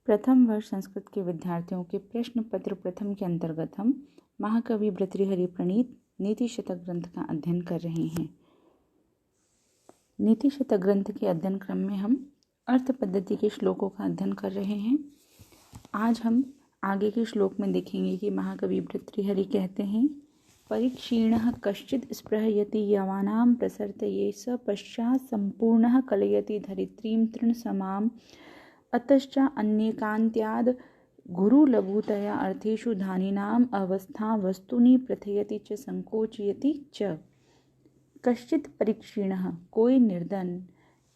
प्रथम वर्ष संस्कृत के विद्यार्थियों के प्रश्न पत्र प्रथम के अंतर्गत हम महाकवि भर्तृहरि प्रणीत नीति शतक ग्रंथ का अध्ययन कर रहे हैं। नीति शतक ग्रंथ के अध्ययन क्रम में हम अर्थ पद्धति के श्लोकों का अध्ययन कर रहे हैं। आज हम आगे के श्लोक में देखेंगे कि महाकवि भर्तृहरि कहते हैं, परिक्षीणः कश्चित् स्पृहयति यवानां प्रसर्तये स पश्चात् संपूर्णः कलयति धरित्रीं तृणसमाम् अतश्च अन्येकान्त्याद् गुरुलघुतया अर्थेषु धानीनाम् अवस्था वस्तूनि प्रथयति च संकोचयति च। कश्चित् परिक्षीणः कोई निर्धन,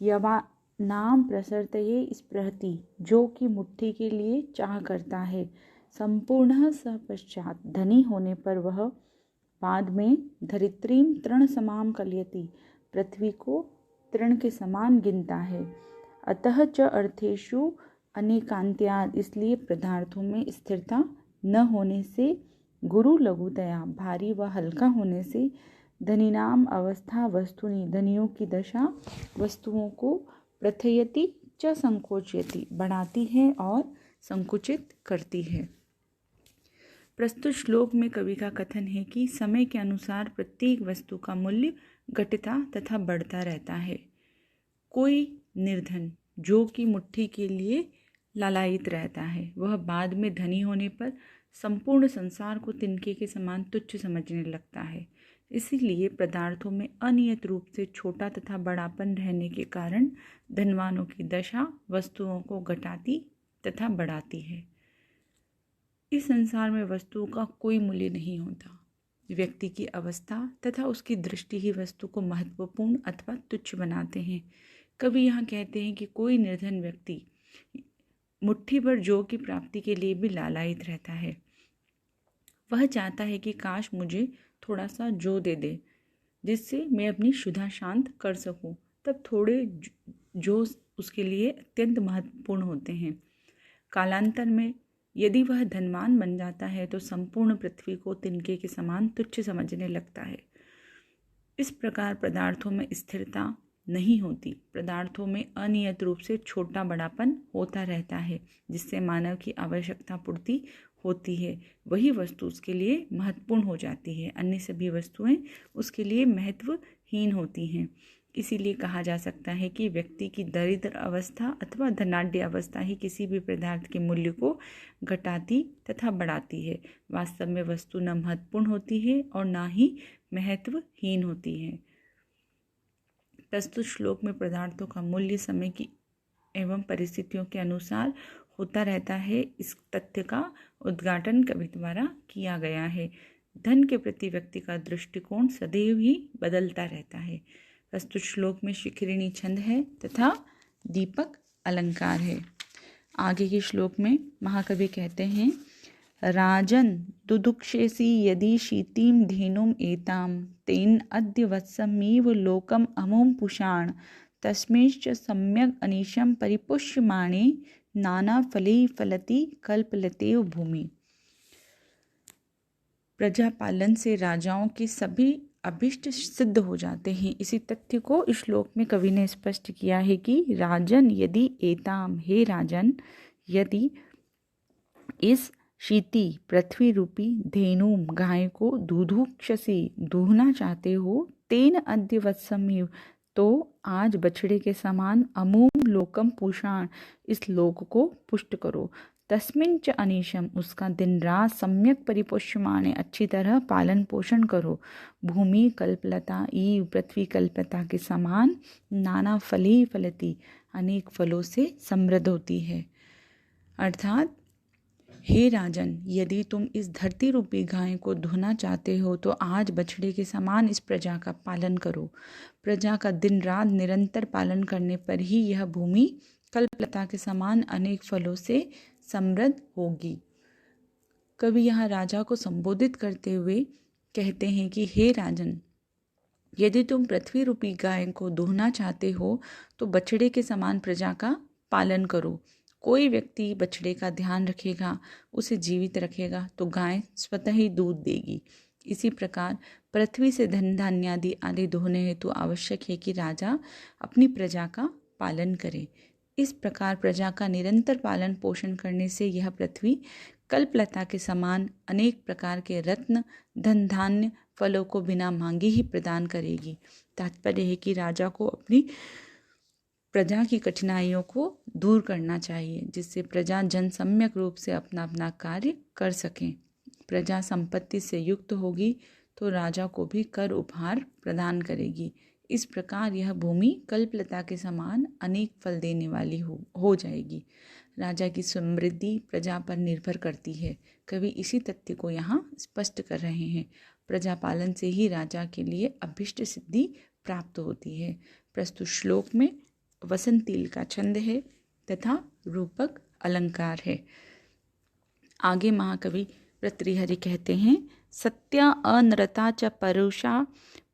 यवानां प्रसर्तये स्पृहति जो कि मुट्ठी के लिए चाह करता है, संपूर्णः स पश्चात् धनी होने पर वह बाद में धरित्रीं तृण समाम कलयति पृथ्वी को तृण के समान गिनता है। अतः च अर्थेषु अनेकान्त्याद् इसलिए पदार्थों में स्थिरता न होने से, गुरु लघुतया भारी व हल्का होने से, धनीनाम अवस्था वस्तुनि धनियों की दशा वस्तुओं को प्रथयति च संकोचयति बढ़ाती है और संकुचित करती है। प्रस्तुत श्लोक में कवि का कथन है कि समय के अनुसार प्रत्येक वस्तु का मूल्य घटता तथा बढ़ता रहता है। कोई निर्धन जो कि मुट्ठी के लिए लालायित रहता है, वह बाद में धनी होने पर संपूर्ण संसार को तिनके के समान तुच्छ समझने लगता है। इसीलिए पदार्थों में अनियत रूप से छोटा तथा बड़ापन रहने के कारण धनवानों की दशा वस्तुओं को घटाती तथा बढ़ाती है। इस संसार में वस्तुओं का कोई मूल्य नहीं होता। व्यक्ति की अवस्था तथा उसकी दृष्टि ही वस्तु को महत्वपूर्ण अथवा तुच्छ बनाते हैं। कवि यहाँ कहते हैं कि कोई निर्धन व्यक्ति मुट्ठी भर जौ की प्राप्ति के लिए भी लालायित रहता है। वह चाहता है कि काश मुझे थोड़ा सा जौ दे दे जिससे मैं अपनी क्षुधा शांत कर सकूं। तब थोड़े जौ उसके लिए अत्यंत महत्वपूर्ण होते हैं। कालांतर में यदि वह धनवान बन जाता है तो संपूर्ण पृथ्वी को तिनके के समान तुच्छ समझने लगता है। इस प्रकार पदार्थों में स्थिरता नहीं होती। पदार्थों में अनियत रूप से छोटा बड़ापन होता रहता है, जिससे मानव की आवश्यकता पूर्ति होती है। वही वस्तु उसके लिए महत्वपूर्ण हो जाती है, अन्य सभी वस्तुएं उसके लिए महत्वहीन होती हैं। इसीलिए कहा जा सकता है कि व्यक्ति की दरिद्र अवस्था अथवा धनाढ्य अवस्था ही किसी भी पदार्थ के मूल्य को घटाती तथा बढ़ाती है। वास्तव में वस्तु न महत्वपूर्ण होती है और न ही महत्वहीन होती है। प्रस्तुत श्लोक में पदार्थों का मूल्य समय की एवं परिस्थितियों के अनुसार होता रहता है। इस तथ्य का उद्घाटन कवि द्वारा किया गया है। धन के प्रति व्यक्ति का दृष्टिकोण सदैव ही बदलता रहता है। प्रस्तुत श्लोक में शिखरिणी छंद है तथा दीपक अलंकार है। आगे के श्लोक में महाकवि कहते हैं, राजन दुदुक्षेसि यदि शीतीं धेनुम एतां तेन अद्य वत्समेव लोकम अमुम पुषाण तस्मैश्च सम्यग् अनिशं परिपुष्यमाणे नाना फले फलति कल्पलतेव भूमि। प्रजापालन से राजाओं के सभी अभिष्ट सिद्ध हो जाते हैं। इसी तथ्य को इस श्लोक में कवि ने स्पष्ट किया है कि राजन यदि एताम, हे राजन, यदि इस शीति पृथ्वी रूपी धेनु गाय को दूधुक्षसी दूहना चाहते हो, तेन अद्य वत्समेव तो आज बछड़े के समान अमूम लोकम पुषाण इस लोक को पुष्ट करो, तस्मिन् च अनिशम उसका दिन रात सम्यक परिपोष्यमाणे अच्छी तरह पालन पोषण करो, भूमि कल्पलता ईव पृथ्वी कल्पलता के समान नाना फले फलती अनेक फलों से समृद्ध होती है। अर्थात हे राजन, यदि तुम इस धरती रूपी गाय को धोना चाहते हो तो आज बछड़े के समान इस प्रजा का पालन करो। प्रजा का दिन रात निरंतर पालन करने पर ही यह भूमि कल्पलता के समान अनेक फलों से समृद्ध होगी। कवि यहाँ राजा को संबोधित करते हुए कहते हैं कि हे राजन, यदि तुम पृथ्वी रूपी गाय को धोना चाहते हो तो बछड़े के समान प्रजा का पालन करो। कोई व्यक्ति बछड़े का ध्यान रखेगा, उसे जीवित रखेगा तो गाय स्वतः ही दूध देगी। इसी प्रकार पृथ्वी से धन धान्यादि आदि धोने हेतु आवश्यक है कि राजा अपनी प्रजा का पालन करे। इस प्रकार प्रजा का निरंतर पालन पोषण करने से यह पृथ्वी कल्पलता के समान अनेक प्रकार के रत्न, धन धान्य, फलों को बिना मांगे ही प्रदान करेगी। तात्पर्य है कि राजा को अपनी प्रजा की कठिनाइयों को दूर करना चाहिए, जिससे प्रजा जन सम्यक रूप से अपना अपना कार्य कर सकें। प्रजा संपत्ति से युक्त होगी तो राजा को भी कर उपहार प्रदान करेगी। इस प्रकार यह भूमि कल्पलता के समान अनेक फल देने वाली हो जाएगी। राजा की समृद्धि प्रजा पर निर्भर करती है। कवि इसी तथ्य को यहाँ स्पष्ट कर रहे हैं। प्रजा पालन से ही राजा के लिए अभीष्ट सिद्धि प्राप्त होती है। प्रस्तुत श्लोक में वसंतील का छंद है तथा रूपक अलंकार है। आगे महाकवि भर्तृहरि कहते हैं, सत्या अनृता च परुषा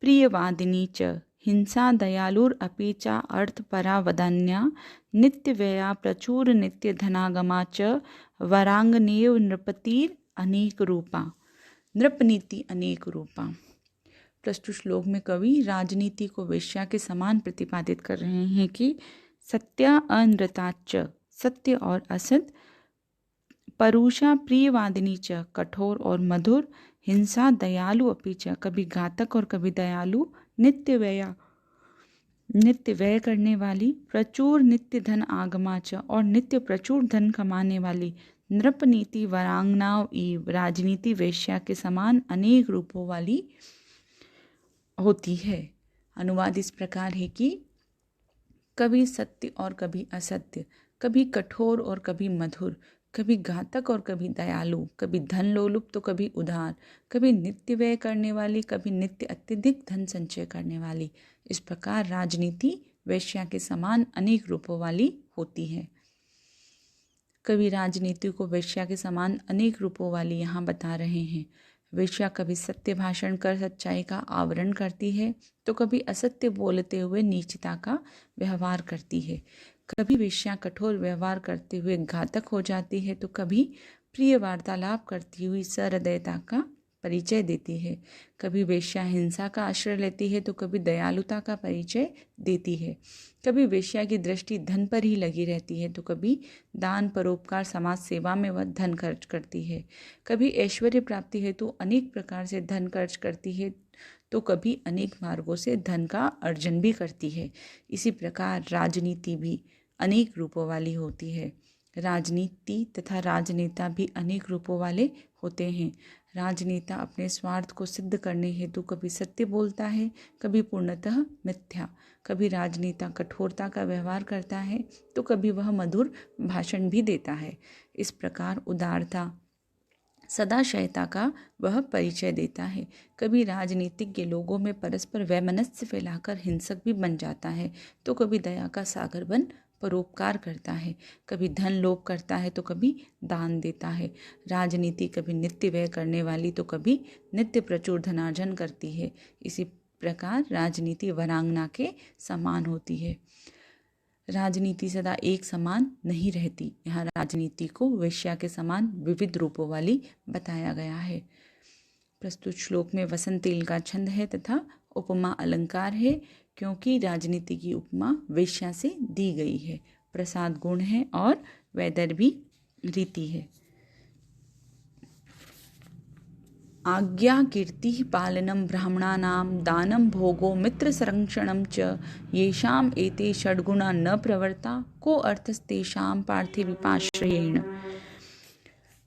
प्रियवादिनी च हिंसा दयालुरपि च अर्थपरा वदान्या नित्यव्यया प्रचुर नित्य धनागमा च वरांगनेव नृपतिर अनेक रूपा। नृपनीति अनेक रूपा। प्रस्तुत श्लोक में कवि राजनीति को वेश्या के समान प्रतिपादित कर रहे हैं कि सत्या अनृताच, सत्य और असत, परुषा प्रियवादिनी च, कठोर और मधुर, हिंसा दयालु अपि च, कभी घातक और कभी दयालु, नित्य व्यय करने वाली, प्रचुर नित्य धन आगमा च, और नित्य प्रचुर धन कमाने वाली, नृपनीति वरांगनाओं ईव, राजनीति वेश्या के समान अनेक रूपों वाली होती है। अनुवाद इस प्रकार है कि कभी सत्य और कभी असत्य, कभी कठोर और कभी मधुर, कभी घातक और कभी दयालु, कभी धन लोलुप तो कभी उदार, कभी नित्य व्यय करने वाली, कभी नित्य अत्यधिक धन संचय करने वाली। इस प्रकार राजनीति वेश्या के समान अनेक रूपों वाली होती है। कवि राजनीति को वेश्या के समान अनेक रूपों वाली यहाँ बता रहे हैं। वेश्या कभी सत्य भाषण कर सच्चाई का आवरण करती है तो कभी असत्य बोलते हुए नीचता का व्यवहार करती है। कभी वेश्या कठोर व्यवहार करते हुए घातक हो जाती है तो कभी प्रिय वार्तालाप करती हुई सहृदयता का परिचय देती है। कभी वेश्या हिंसा का आश्रय लेती है तो कभी दयालुता का परिचय देती है। कभी वेश्या की दृष्टि धन पर ही लगी रहती है तो कभी दान, परोपकार, समाज सेवा में वह धन खर्च करती है। कभी ऐश्वर्य प्राप्ति हेतु अनेक प्रकार से धन खर्च करती है तो कभी अनेक मार्गों से धन का अर्जन भी करती है। इसी प्रकार राजनीति भी अनेक रूपों वाली होती है। राजनीति तथा राजनेता भी अनेक रूपों वाले होते हैं। राजनेता अपने स्वार्थ को सिद्ध करने हेतु कभी सत्य बोलता है, कभी पूर्णतः मिथ्या। कभी राजनेता कठोरता का व्यवहार करता है तो कभी वह मधुर भाषण भी देता है। इस प्रकार उदारता, सदाशयता का वह परिचय देता है। कभी राजनीतिज्ञ लोगों में परस्पर वैमनस्य फैलाकर हिंसक भी बन जाता है तो कभी दया का सागर बन परोपकार करता है। कभी धन लोभ करता है तो कभी दान देता है। राजनीति कभी नित्य व्यय करने वाली तो कभी नित्य प्रचुर धनार्जन करती है। इसी प्रकार राजनीति वरांगना के समान होती है। राजनीति सदा एक समान नहीं रहती। यहाँ राजनीति को वेश्या के समान विविध रूपों वाली बताया गया है। प्रस्तुत श्लोक में वसंतील का छंद है तथा उपमा अलंकार है, क्योंकि राजनीति की उपमा वेश्या से दी गई है। प्रसाद गुण है और वैदर्भी रीति है। आज्ञा कीर्ति पालनम ब्राह्मणानां दानं भोगो मित्र संरक्षणं च येषाम् एते षड्गुणा न प्रवर्ता को अर्थस्तेषां पार्थिवीपाश्रयेण।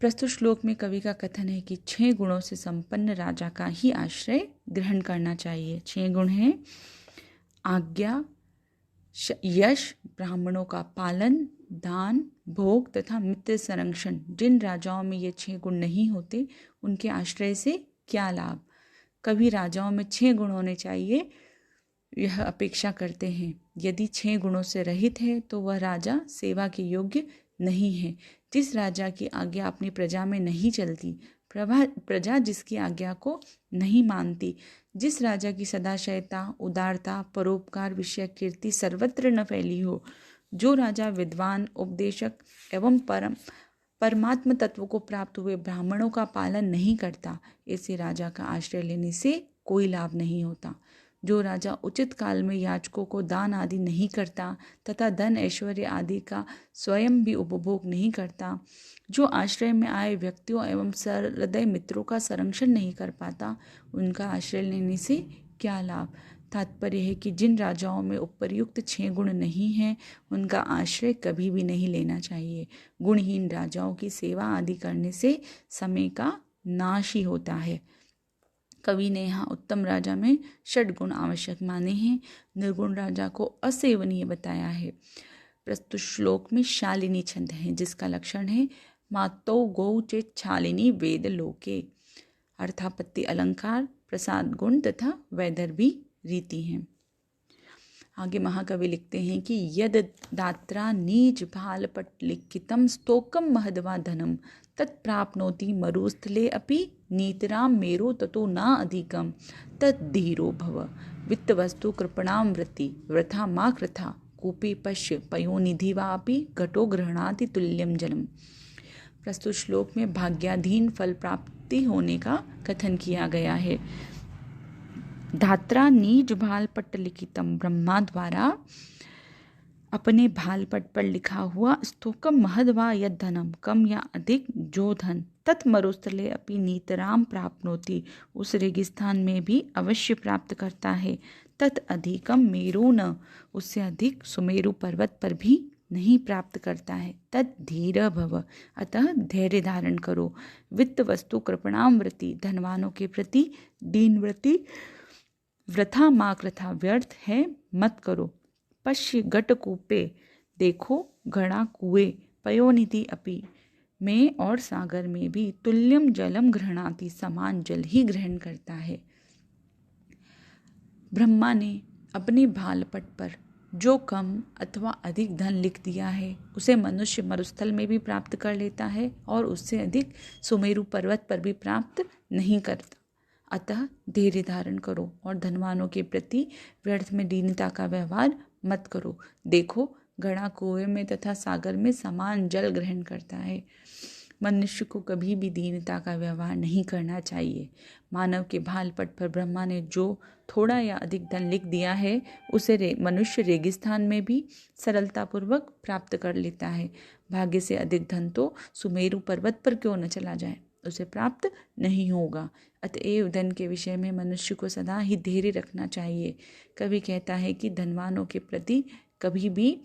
प्रस्तुत श्लोक में कवि का कथन है कि 6 गुणों से संपन्न राजा का ही आश्रय ग्रहण करना चाहिए। 6 गुण हैं आज्ञा, यश, ब्राह्मणों का पालन, दान, भोग तथा मित्र संरक्षण। जिन राजाओं में ये 6 गुण नहीं होते उनके आश्रय से क्या लाभ। कभी राजाओं में 6 गुण होने चाहिए यह अपेक्षा करते हैं। यदि 6 गुणों से रहित है तो वह राजा सेवा के योग्य नहीं है। जिस राजा की आज्ञा अपनी प्रजा में नहीं चलती, प्रजा जिसकी आज्ञा को नहीं मानती, जिस राजा की सदाशयता, उदारता, परोपकार विषय कीर्ति सर्वत्र न फैली हो, जो राजा विद्वान, उपदेशक एवं परमात्म तत्व को प्राप्त हुए ब्राह्मणों का पालन नहीं करता, ऐसे राजा का आश्रय लेने से कोई लाभ नहीं होता। जो राजा उचित काल में याचकों को दान आदि नहीं करता तथा धन ऐश्वर्य आदि का स्वयं भी उपभोग नहीं करता, जो आश्रय में आए व्यक्तियों एवं सहृदय मित्रों का संरक्षण नहीं कर पाता, उनका आश्रय लेने से क्या लाभ। तात्पर्य है कि जिन राजाओं में उपर्युक्त 6 गुण नहीं हैं, उनका आश्रय कभी भी नहीं लेना चाहिए। गुणहीन राजाओं की सेवा आदि करने से समय का नाश ही होता है। कवि ने यहाँ उत्तम राजा में 6 गुण आवश्यक माने हैं, निर्गुण राजा को असेवनीय बताया है। प्रस्तुत श्लोक में शालिनी छंद है, जिसका लक्षण है मातौ गौ चेत शालिनी वेद लोके। अर्थापत्ति अलंकार, प्रसाद गुण तथा वैदर्भी रीति हैं। आगे महाकवि लिखते हैं कि यद दात्रा नीच भाल पट लिखितम स्तोकम महदवा धनम तत्प्राप्नोति मरुस्थले अपि नीतराम मेरो ततो ना अधिकम तद्धीरो भव वित्तवस्तु कृपणाम वृथा मा कृथा कूपी पश्य पयोनिधि वापि घटो गृह्णाति तुल्यम जलम। प्रस्तुत श्लोक में भाग्याधीन फल प्राप्ति होने का कथन किया गया है। धात्रा नीज भाल पट लिखितम, ब्रह्मा द्वारा अपने भाल पट पर लिखा हुआ स्तोकम महदवा यद धनम, कम या अधिक जो धन, तत्मरुस्थले अपि नीतराम प्राप्नोति, उस रेगिस्तान में भी अवश्य प्राप्त करता है। तत् अधिकम मेरु न, उससे अधिक सुमेरु पर्वत पर भी नहीं प्राप्त करता है। तत् धीर भव, अतः धैर्य धारण करो। वित्त वस्तु कृपणाम वृत्ति, धनवानों के प्रति दीन वृत्ति। वृथा मा कृथा, व्यर्थ है मत करो। पश्य घट कूपे, देखो घड़ा कुएं। पयोनिधि अपि, में और सागर में भी। तुल्यम जलम गृह्णाति, समान जल ही ग्रहण करता है। ब्रह्मा ने अपने भालपट पर जो कम अथवा अधिक धन लिख दिया है, उसे मनुष्य मरुस्थल में भी प्राप्त कर लेता है और उससे अधिक सुमेरु पर्वत पर भी प्राप्त नहीं करता। अतः धैर्य धारण करो और धनवानों के प्रति व्यर्थ में दीनता का व्यवहार मत करो। देखो घड़ा कुएं में तथा सागर में समान जल ग्रहण करता है। मनुष्य को कभी भी दीनता का व्यवहार नहीं करना चाहिए। मानव के भालपट पर ब्रह्मा ने जो थोड़ा या अधिक धन लिख दिया है, उसे मनुष्य रेगिस्तान में भी सरलतापूर्वक प्राप्त कर लेता है। भाग्य से अधिक धन तो सुमेरु पर्वत पर क्यों न चला जाए, उसे प्राप्त नहीं होगा। अतएव धन के विषय में मनुष्य को सदा ही धैर्य रखना चाहिए। कवि कहता है कि धनवानों के प्रति कभी भी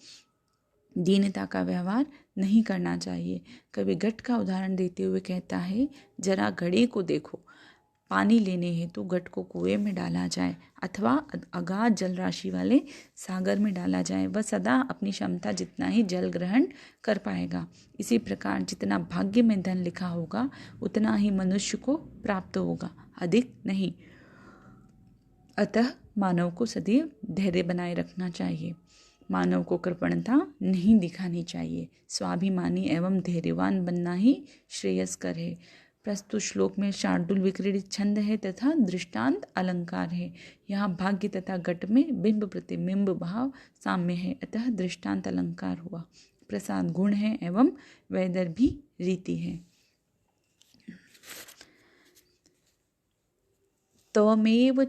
दीनता का व्यवहार नहीं करना चाहिए। कवि घट का उदाहरण देते हुए कहता है, जरा घड़े को देखो, पानी लेने हेतु घट को कुएं में डाला जाए अथवा अगाध जल राशि वाले सागर में डाला जाए, वह सदा अपनी क्षमता जितना ही जल ग्रहण कर पाएगा। इसी प्रकार जितना भाग्य में धन लिखा होगा, उतना ही मनुष्य को प्राप्त होगा, अधिक नहीं। अतः मानव को सदैव धैर्य बनाए रखना चाहिए। मानव को कृपणता नहीं दिखानी चाहिए। स्वाभिमानी एवं धैर्यवान बनना ही श्रेयस्कर है। प्रस्तुत श्लोक में शार्दूल विक्रीडित छंद है तथा दृष्टांत अलंकार है। यहाँ भाग्य तथा घट में बिंब प्रतिबिंब भाव साम्य है, अतः दृष्टांत अलंकार हुआ। प्रसाद गुण है एवं वैदर्भी रीति है। त्वमेव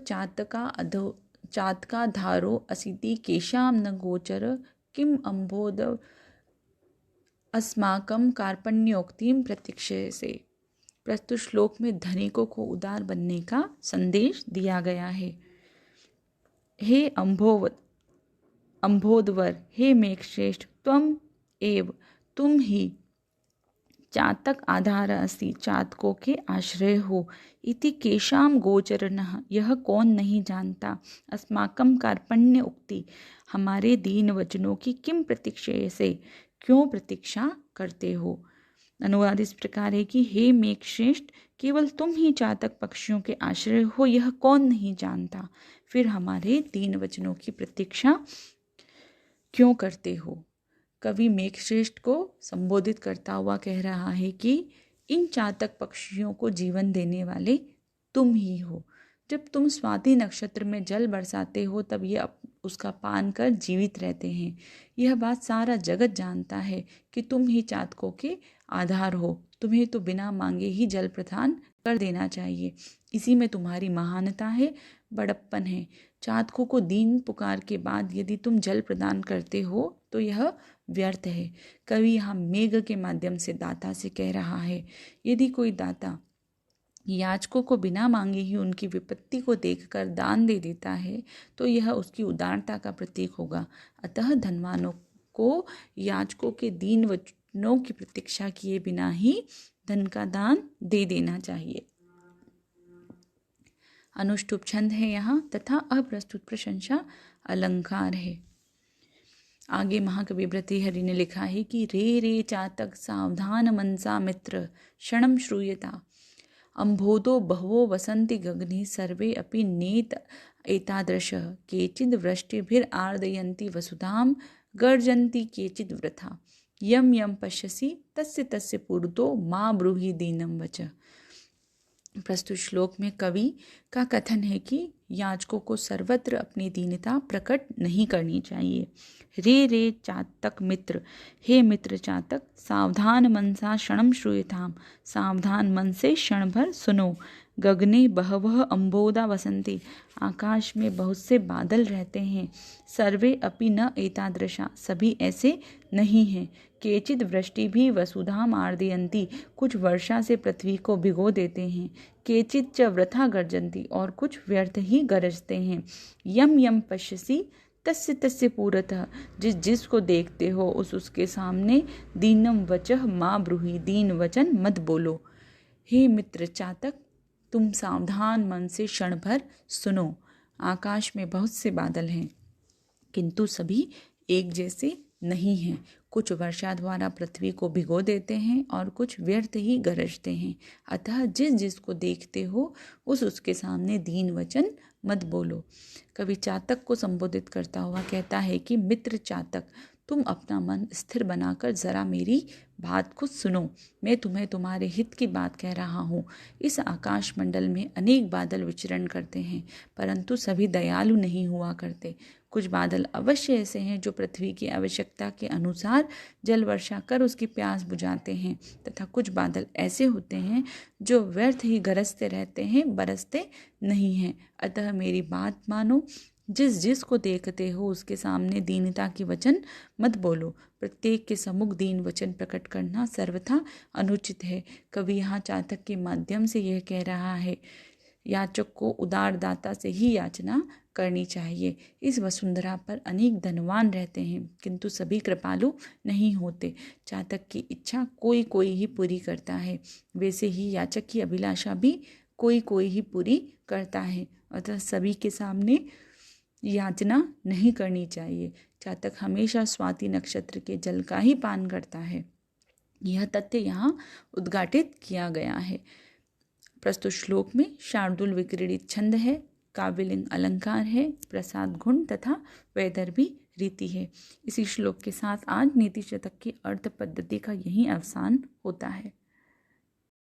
चातका धारो असिति केशाम न गोचर किम अम्बोध अस्माकम कार्पण्योक्तिम प्रतीक्षसे। प्रस्तुत श्लोक में धनिकों को उदार बनने का संदेश दिया गया है। हे अम्भोधवर, हे मेघश्रेष्ठ, त्वम एव, तुम ही चातक आधार असि, चातकों के आश्रय हो। इति केशाम गोचरनः, यह कौन नहीं जानता। अस्माकम कार्पण्य उक्ति, हमारे दीन वचनों की किम प्रतीक्षा से, क्यों प्रतीक्षा करते हो। अनुवाद इस प्रकार है कि हे मेघश्रेष्ठ, केवल तुम ही चातक पक्षियों के आश्रय हो, यह कौन नहीं जानता, फिर हमारे दीन वचनों की प्रतीक्षा क्यों करते हो। कवि मेघश्रेष्ठ को संबोधित करता हुआ कह रहा है कि इन चातक पक्षियों को जीवन देने वाले तुम ही हो। जब तुम स्वाति नक्षत्र में जल बरसाते हो, तब ये उसका पान कर जीवित रहते हैं। यह बात सारा जगत जानता है कि तुम ही चातकों के आधार हो। तुम्हें तो बिना मांगे ही जल प्रदान कर देना चाहिए। इसी में तुम्हारी महानता है। बड़प्पन है। चातकों को दीन पुकार के बाद यदि तुम जल प्रदान करते हो तो यह व्यर्थ है। कवि यहाँ मेघ के माध्यम से दाता से कह रहा है, यदि कोई दाता याचकों को बिना मांगे ही उनकी विपत्ति को देखकर दान दे देता है तो यह उसकी उदारता का प्रतीक होगा। अतः धनवानों को याचकों के दीन वचनों की प्रतीक्षा किए बिना ही धन का दान दे देना चाहिए। अनुष्टुप छंद है यहाँ तथा अप्रस्तुत प्रशंसा अलंकार है। आगे महाकवि भर्तृहरि ने लिखा है कि रे रे चातक सावधान मनसा मित्र क्षणम श्रूयता अम्भोदो बहवो वसन्ति गगने सर्वे अपि नेत एतादृश केचिद् वृष्टिभिरार्दयन्ति वसुधां गर्जन्ति केचिद् वृथा यम यम पश्यसि तस्य तस्य पूर्तो मा ब्रूहि दीनं वच। प्रस्तुत श्लोक में कवि का कथन है कि याचकों को सर्वत्र अपनी दीनता प्रकट नहीं करनी चाहिए। रे रे चातक मित्र, हे मित्र चातक, सावधान मनसा क्षणम श्रूयताम, सावधान मन से क्षण भर सुनो। गगने बहवः अम्बोदा वसंती, आकाश में बहुत से बादल रहते हैं। सर्वे अपि न एतादृशा, सभी ऐसे नहीं हैं। केचिद वृष्टि भी वसुधाम आर्दयन्ति, कुछ वर्षा से पृथ्वी को भिगो देते हैं। केचिद च वृथा गर्जन्ति, और कुछ व्यर्थ ही गरजते हैं। यम यम पश्यसि तस्य तस्य पूरतः, जिस जिसको देखते हो उस उसके सामने दीनम वचः मा ब्रूहि, दीन वचन मत बोलो। हे मित्र चातक, तुम सावधान मन से क्षण भर सुनो। आकाश में बहुत से बादल हैं किंतु सभी एक जैसे नहीं हैं। कुछ वर्षा द्वारा पृथ्वी को भिगो देते हैं और कुछ व्यर्थ ही गरजते हैं। अतः जिस जिसको देखते हो उस उसके सामने दीन वचन मत बोलो। कवि चातक को संबोधित करता हुआ कहता है कि मित्र चातक, तुम अपना मन स्थिर बनाकर जरा मेरी बात को सुनो। मैं तुम्हें तुम्हारे हित की बात कह रहा हूँ। इस आकाश मंडल में अनेक बादल विचरण करते हैं, परंतु सभी दयालु नहीं हुआ करते। कुछ बादल अवश्य ऐसे हैं जो पृथ्वी की आवश्यकता के अनुसार जल वर्षा कर उसकी प्यास बुझाते हैं, तथा कुछ बादल ऐसे होते हैं जो व्यर्थ ही गरजते रहते हैं, बरसते नहीं हैं। अतः मेरी बात मानो, जिस जिस को देखते हो उसके सामने दीनता की वचन मत बोलो। प्रत्येक के सम्मुख दीन वचन प्रकट करना सर्वथा अनुचित है। कवि यहाँ चातक के माध्यम से यह कह रहा है, याचक को उदार दाता से ही याचना करनी चाहिए। इस वसुंधरा पर अनेक धनवान रहते हैं किंतु सभी कृपालु नहीं होते। चातक की इच्छा कोई कोई ही पूरी करता है, वैसे ही याचक की अभिलाषा भी कोई कोई ही पूरी करता है। अतः सभी के सामने याचना नहीं करनी चाहिए। चातक हमेशा स्वाति नक्षत्र के जल का ही पान करता है। यह तथ्य यहाँ उद्घाटित किया गया है। प्रस्तुत श्लोक में शार्दूल विक्रीडित छंद है, काव्यलिंग अलंकार है, प्रसाद गुण तथा वैदर्भी रीति है। इसी श्लोक के साथ आज नीति शतक की अर्थ पद्धति का यही अवसान होता है।